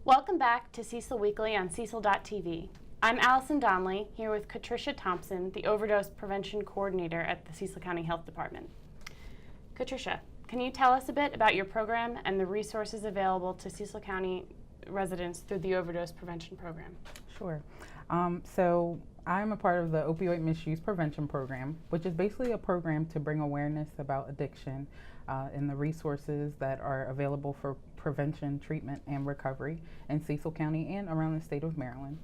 Welcome back to Cecil Weekly on Cecil.tv. I'm Allison Donnelly, here with KatriciaThompson, the Overdose Prevention Coordinator at the Cecil County Health Department. Katricia, can you tell us a bit about your program and the resources available to Cecil County residents through the Overdose Prevention Program? Sure. So I'm a part of the Opioid Misuse Prevention Program, which is basically a program to bring awareness about addiction and the resources that are available for prevention, treatment, and recovery in Cecil County and around the state of Maryland.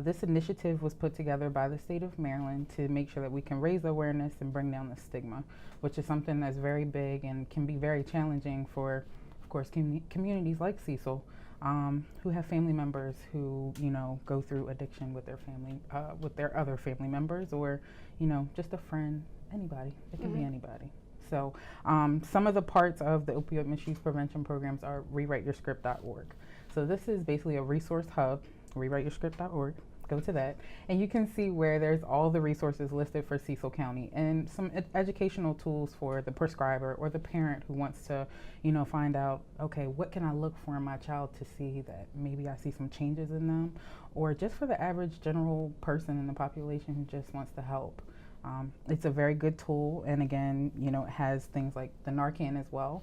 This initiative was put together by the state of Maryland to make sure that we can raise awareness and bring down the stigma, which is something that's very big and can be very challenging for, of course, communities like Cecil, who have family members who, go through addiction with their family, with their other family members, or, just a friend, anybody. It can be anybody. So some of the parts of the opioid misuse prevention programs are rewriteyourscript.org. So this is basically a resource hub, rewriteyourscript.org. Go to that, and you can see where there's all the resources listed for Cecil County and some educational tools for the prescriber or the parent who wants to, find out, okay, what can I look for in my child to see that maybe I see some changes in them, or just for the average general person in the population who just wants to help. It's a very good tool, and again, it has things like the Narcan as well.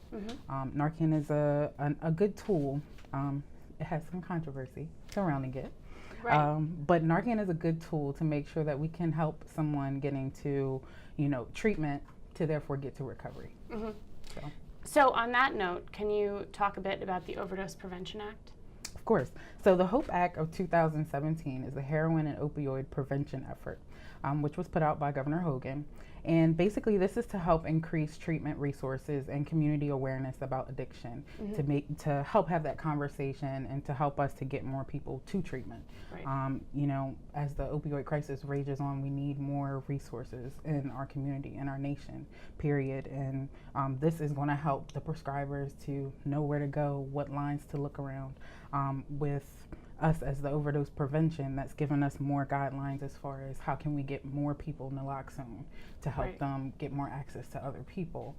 Narcan is a good tool. It has some controversy surrounding it. Right. But Narcan is a good tool to make sure that we can help someone getting to, treatment to therefore get to recovery. So on that note, can you talk a bit about the Overdose Prevention Act? Of course. So the HOPE Act of 2017 is the heroin and opioid prevention effort, which was put out by Governor Hogan. And basically this is to help increase treatment resources and community awareness about addiction, to help have that conversation and to help us to get more people to treatment. Right. As the opioid crisis rages on, we need more resources in our community, in our nation, period. And this is going to help the prescribers to know where to go, what lines to look around. With us as the overdose prevention, that's given us more guidelines as far as how can we get more people naloxone to help them get more access to other people.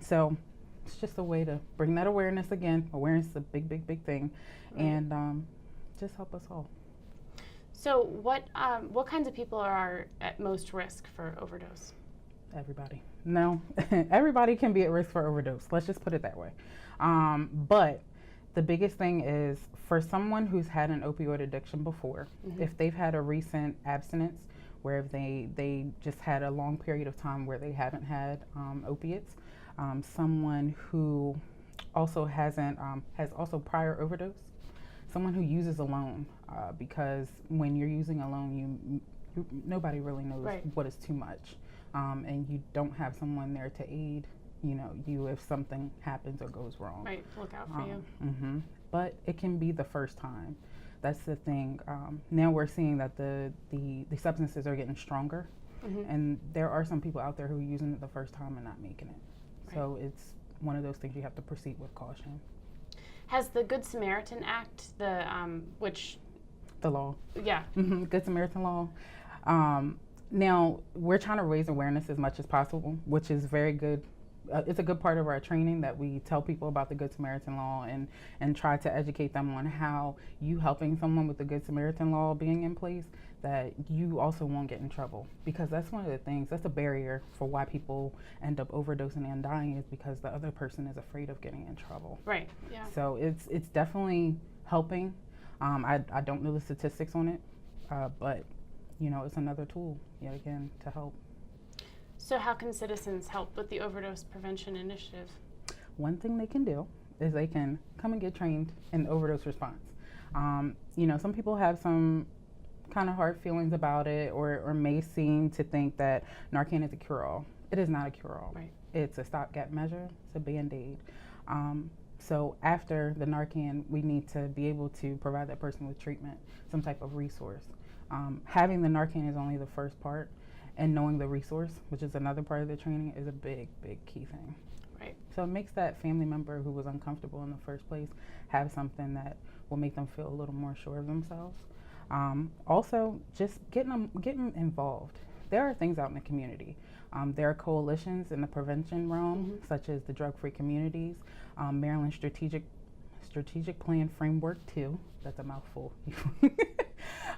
So it's just a way to bring that awareness again. Awareness is a big, big, big thing, and just help us all. So what kinds of people are at most risk for overdose? Everybody. No, everybody can be at risk for overdose. Let's just put it that way. But the biggest thing is for someone who's had an opioid addiction before, if they've had a recent abstinence where they just had a long period of time where they haven't had opiates, someone who also has also prior overdose, someone who uses alone, because when you're using alone, nobody really knows what is too much, and you don't have someone there to aid you if something happens or goes wrong. Right, look out for you. But it can be the first time. That's the thing. Now we're seeing that the substances are getting stronger, and there are some people out there who are using it the first time and not making it. So it's one of those things you have to proceed with caution. Has the Good Samaritan Act, the law? Yeah. Good Samaritan law. Now we're trying to raise awareness as much as possible, which is very good. It's a good part of our training that we tell people about the Good Samaritan law and try to educate them on how you helping someone with the Good Samaritan law being in place, that you also won't get in trouble, because that's one of the things, that's a barrier for why people end up overdosing and dying, is because the other person is afraid of getting in trouble. Right, yeah. So it's definitely helping. I don't know the statistics on it, but it's another tool yet again to help. So how can citizens help with the Overdose Prevention Initiative? One thing they can do is they can come and get trained in overdose response. Some people have some kind of hard feelings about it, or may seem to think that Narcan is a cure-all. It is not a cure-all. Right. It's a stopgap measure. It's a Band-Aid. So after the Narcan, we need to be able to provide that person with treatment, some type of resource. Having the Narcan is only the first part. And knowing the resource, which is another part of the training, is a big, big key thing. Right. So it makes that family member who was uncomfortable in the first place have something that will make them feel a little more sure of themselves. Also, just getting them involved. There are things out in the community. There are coalitions in the prevention realm, such as the Drug-Free Communities, Maryland Strategic Plan Framework 2, that's a mouthful.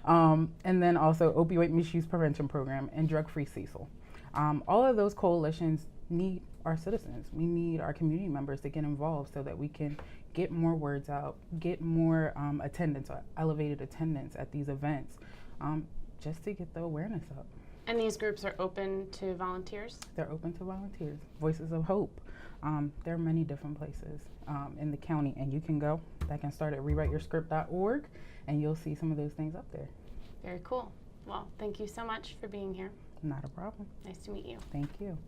And then also Opioid Misuse Prevention Program and Drug Free Cecil. All of those coalitions need our citizens. We need our community members to get involved so that we can get more words out, get more attendance, elevated attendance at these events, just to get the awareness up. And these groups are open to volunteers? They're open to volunteers. Voices of Hope. There are many different places in the county, and you can go. That can start at rewriteyourscript.org, and you'll see some of those things up there. Very cool. Well, thank you so much for being here. Not a problem. Nice to meet you. Thank you.